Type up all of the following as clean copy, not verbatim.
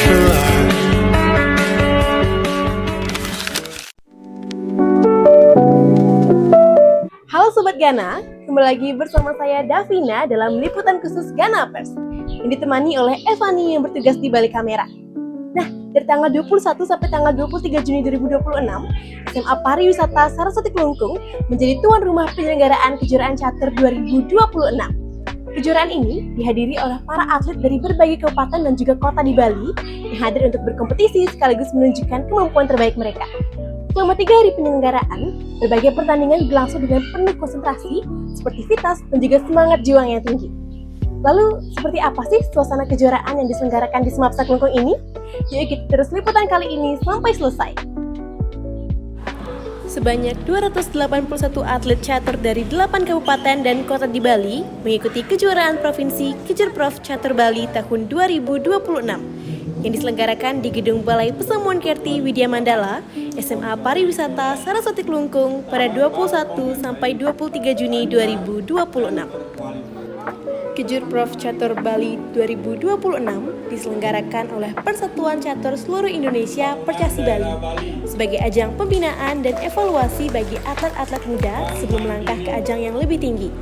for life. Halo Sobat Gana, kembali lagi bersama saya Davina dalam liputan khusus Gana Pers yang ditemani oleh Evani yang bertugas di balik kamera. Nah, dari tanggal 21 sampai tanggal 23 Juni 2026, SMA Pariwisata Saraswati Kelungkung menjadi tuan rumah penyelenggaraan kejuaraan catur 2026. Kejuaraan ini dihadiri oleh para atlet dari berbagai kabupaten dan juga kota di Bali yang hadir untuk berkompetisi sekaligus menunjukkan kemampuan terbaik mereka. Selama 3 hari penyelenggaraan, berbagai pertandingan berlangsung dengan penuh konsentrasi, sportivitas, dan juga semangat juang yang tinggi. Lalu, seperti apa sih suasana kejuaraan yang diselenggarakan di Semapsa Kelungkung ini? Yuk ikuti terus liputan kali ini sampai selesai. Sebanyak 281 atlet catur dari 8 kabupaten dan kota di Bali mengikuti kejuaraan provinsi Kejurprov Catur Bali tahun 2026 yang diselenggarakan di Gedung Balai Pesamuan Kerti Widya Mandala, SMA Pariwisata Saraswati Kelungkung pada 21 sampai 23 Juni 2026. Kejurprov Catur Bali 2026 diselenggarakan oleh Persatuan Catur Seluruh Indonesia Percasi Bali sebagai ajang pembinaan dan evaluasi bagi atlet-atlet muda sebelum melangkah ke ajang yang lebih tinggi.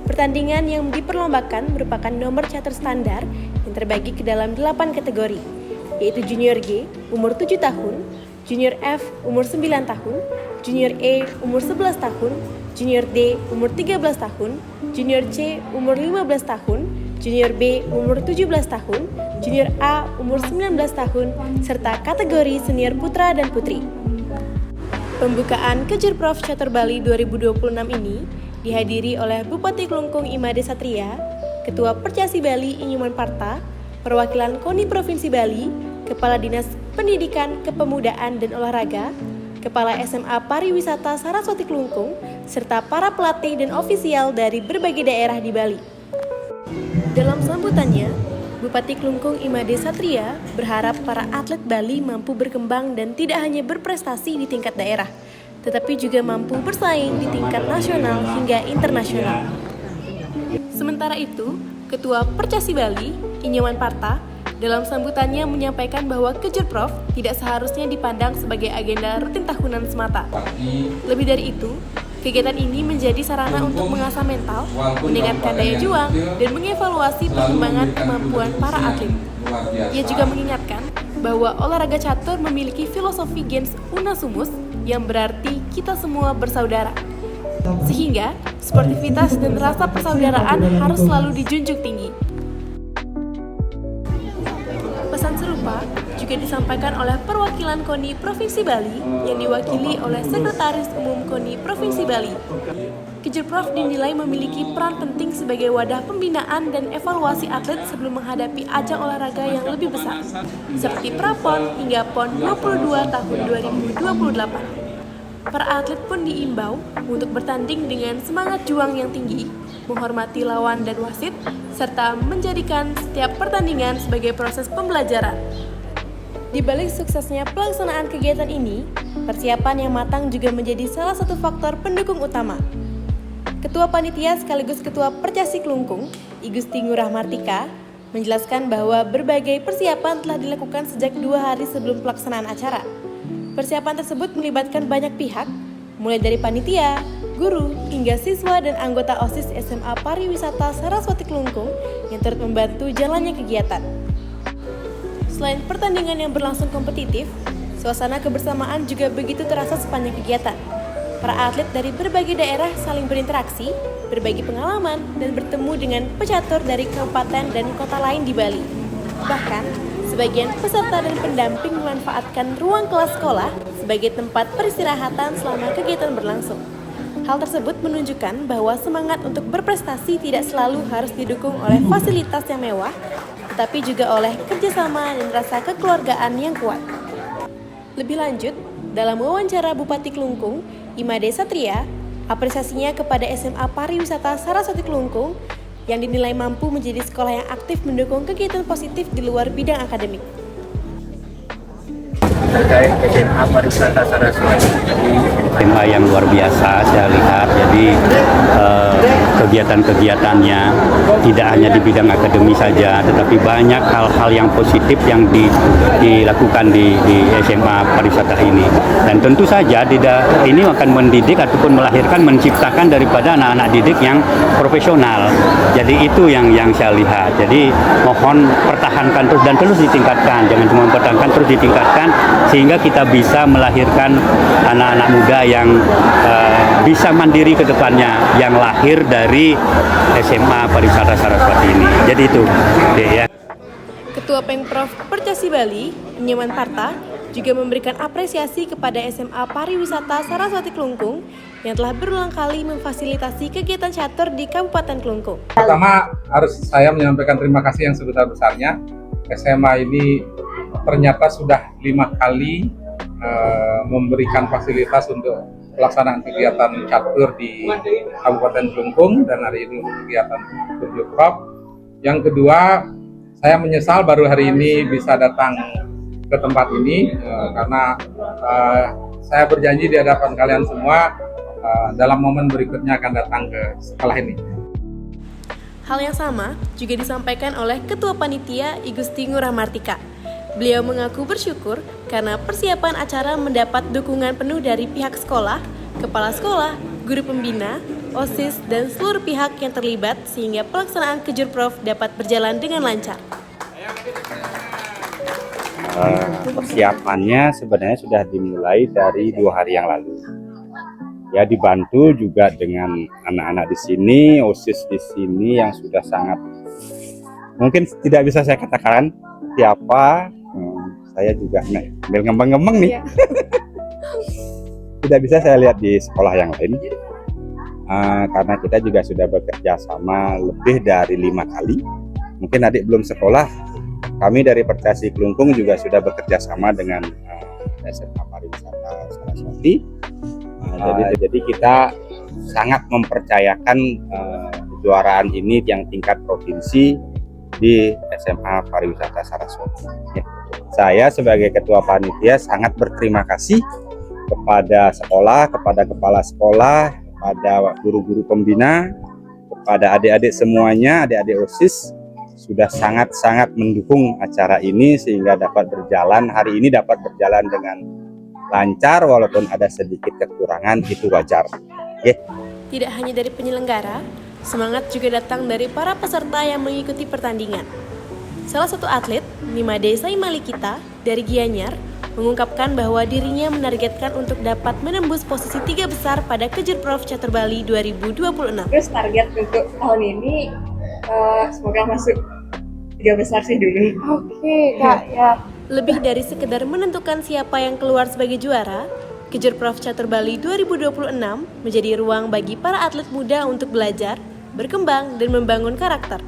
Pertandingan yang diperlombakan merupakan nomor catur standar yang terbagi ke dalam 8 kategori, yaitu Junior G umur 7 tahun, Junior F umur 9 tahun, Junior E umur 11 tahun, Junior D umur 13 tahun, Junior C umur 15 tahun, Junior B umur 17 tahun, Junior A umur 19 tahun, serta kategori Senior Putra dan Putri. Pembukaan Kejurprov Catur Bali 2026 ini dihadiri oleh Bupati Kelungkung Imade Satria, Ketua Percasi Bali Inyuman Parta, perwakilan KONI Provinsi Bali, Kepala Dinas Pendidikan, Kepemudaan, dan Olahraga, Kepala SMA Pariwisata Saraswati Kelungkung, serta para pelatih dan ofisial dari berbagai daerah di Bali. Dalam sambutannya, Bupati Kelungkung Imade Satria berharap para atlet Bali mampu berkembang dan tidak hanya berprestasi di tingkat daerah, tetapi juga mampu bersaing di tingkat nasional hingga internasional. Sementara itu, Ketua Percasi Bali, Inyoman Parta, dalam sambutannya menyampaikan bahwa Kejurprov tidak seharusnya dipandang sebagai agenda rutin tahunan semata. Lebih dari itu, kegiatan ini menjadi sarana untuk mengasah mental, meningkatkan daya juang, dan mengevaluasi perkembangan kemampuan para atlet. Ia juga mengingatkan bahwa olahraga catur memiliki filosofi gens una sumus yang berarti kita semua bersaudara. Sehingga, sportivitas dan rasa persaudaraan harus selalu dijunjung tinggi. Pesan serupa juga disampaikan oleh perwakilan KONI Provinsi Bali yang diwakili oleh Sekretaris Umum KONI Provinsi Bali. Kejurprov dinilai memiliki peran penting sebagai wadah pembinaan dan evaluasi atlet sebelum menghadapi ajang olahraga yang lebih besar, seperti Prapon hingga PON 22 tahun 2028. Para atlet pun diimbau untuk bertanding dengan semangat juang yang tinggi, menghormati lawan dan wasit, serta menjadikan setiap pertandingan sebagai proses pembelajaran. Di balik suksesnya pelaksanaan kegiatan ini, persiapan yang matang juga menjadi salah satu faktor pendukung utama. Ketua Panitia sekaligus Ketua Percasi Kelungkung, I Gusti Ngurah Martika, menjelaskan bahwa berbagai persiapan telah dilakukan sejak 2 hari sebelum pelaksanaan acara. Persiapan tersebut melibatkan banyak pihak, mulai dari panitia, guru, hingga siswa dan anggota OSIS SMA Pariwisata Saraswati Kelungkung yang turut membantu jalannya kegiatan. Selain pertandingan yang berlangsung kompetitif, suasana kebersamaan juga begitu terasa sepanjang kegiatan. Para atlet dari berbagai daerah saling berinteraksi, berbagi pengalaman, dan bertemu dengan pecatur dari kabupaten dan kota lain di Bali. Bahkan, sebagian peserta dan pendamping memanfaatkan ruang kelas sekolah sebagai tempat peristirahatan selama kegiatan berlangsung. Hal tersebut menunjukkan bahwa semangat untuk berprestasi tidak selalu harus didukung oleh fasilitas yang mewah, tetapi juga oleh kerjasama dan rasa kekeluargaan yang kuat. Lebih lanjut, dalam wawancara Bupati Kelungkung, Imade Satria, apresiasinya kepada SMA Pariwisata Saraswati Kelungkung yang dinilai mampu menjadi sekolah yang aktif mendukung kegiatan positif di luar bidang akademik. Terkait SMA Pariwisata Saraswati SMA yang luar biasa saya lihat. Jadi kegiatan-kegiatannya tidak hanya di bidang akademi saja, tetapi banyak hal-hal yang positif yang dilakukan di SMA pariwisata ini. Dan tentu saja ini akan mendidik ataupun melahirkan, menciptakan daripada anak-anak didik yang profesional. Jadi itu yang saya lihat. Jadi mohon pertahankan terus dan terus ditingkatkan. Jangan cuma pertahankan, terus ditingkatkan sehingga kita bisa melahirkan anak-anak muda yang bisa mandiri ke depannya, yang lahir dari SMA Pariwisata Saraswati ini. Jadi itu, ya. Ketua Pemprov Percasi Bali, Nyoman Parta, juga memberikan apresiasi kepada SMA Pariwisata Saraswati Kelungkung yang telah berulang kali memfasilitasi kegiatan catur di Kabupaten Kelungkung. Pertama, harus saya menyampaikan terima kasih yang sebesar-besarnya. SMA ini ternyata sudah 5 kali memberikan fasilitas untuk pelaksanaan kegiatan catur di Kabupaten Kelungkung, dan hari ini kegiatan Kejurprov. Yang kedua, saya menyesal baru hari ini bisa datang ke tempat ini karena saya berjanji di hadapan kalian semua dalam momen berikutnya akan datang ke sekolah ini. Hal yang sama juga disampaikan oleh Ketua Panitia Igusti Ngurah Martika. Beliau mengaku bersyukur karena persiapan acara mendapat dukungan penuh dari pihak sekolah, kepala sekolah, guru pembina, OSIS, dan seluruh pihak yang terlibat sehingga pelaksanaan Kejurprov dapat berjalan dengan lancar. Persiapannya sebenarnya sudah dimulai dari 2 hari yang lalu. Ya, dibantu juga dengan anak-anak di sini, OSIS di sini yang sudah sangat, mungkin tidak bisa saya katakan siapa. Saya juga ambil ngembang-ngembang nih. Tidak bisa saya lihat di sekolah yang lain. Karena kita juga sudah bekerja sama lebih dari 5 kali. Mungkin adik belum sekolah, kami dari Percasi Kelungkung juga sudah bekerja sama dengan SMA Pariwisata Saraswati. Jadi kita sangat mempercayakan kejuaraan ini yang tingkat provinsi di SMA Pariwisata Saraswati. Saya sebagai Ketua Panitia sangat berterima kasih kepada sekolah, kepada kepala sekolah, kepada guru-guru pembina, kepada adik-adik semuanya, adik-adik OSIS, sudah sangat-sangat mendukung acara ini sehingga dapat berjalan, hari ini dapat berjalan dengan lancar walaupun ada sedikit kekurangan, itu wajar. Tidak hanya dari penyelenggara, semangat juga datang dari para peserta yang mengikuti pertandingan. Salah satu atlet, Nimade Saimalikita dari Gianyar, mengungkapkan bahwa dirinya menargetkan untuk dapat menembus posisi 3 besar pada Kejurprov Catur Bali 2026. Terus target untuk tahun ini semoga masuk 3 besar sih dulu. Oke, Kak, ya. Lebih dari sekedar menentukan siapa yang keluar sebagai juara, Kejurprov Catur Bali 2026 menjadi ruang bagi para atlet muda untuk belajar, berkembang, dan membangun karakter.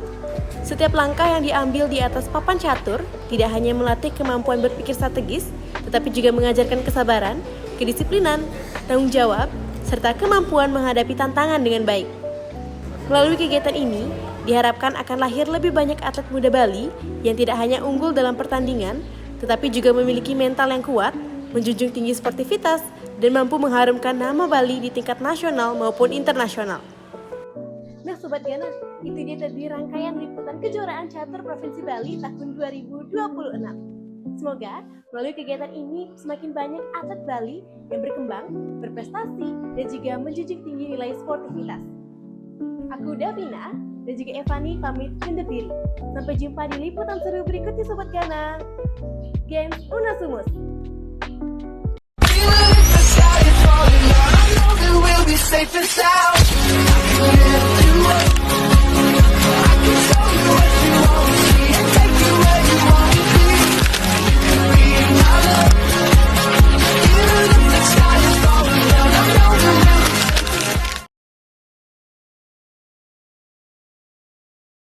Setiap langkah yang diambil di atas papan catur tidak hanya melatih kemampuan berpikir strategis, tetapi juga mengajarkan kesabaran, kedisiplinan, tanggung jawab, serta kemampuan menghadapi tantangan dengan baik. Melalui kegiatan ini, diharapkan akan lahir lebih banyak atlet muda Bali yang tidak hanya unggul dalam pertandingan, tetapi juga memiliki mental yang kuat, menjunjung tinggi sportivitas, dan mampu mengharumkan nama Bali di tingkat nasional maupun internasional. Nah Sobat Gana, itu dia tadi rangkaian liputan kejuaraan catur Provinsi Bali tahun 2026. Semoga melalui kegiatan ini semakin banyak atlet Bali yang berkembang, berprestasi, dan juga menjunjung tinggi nilai sportivitas. Aku Davina dan juga Evani pamit undur diri. Sampai jumpa di liputan seru berikutnya Sobat Gana. Games Unasumus. Safe and sound.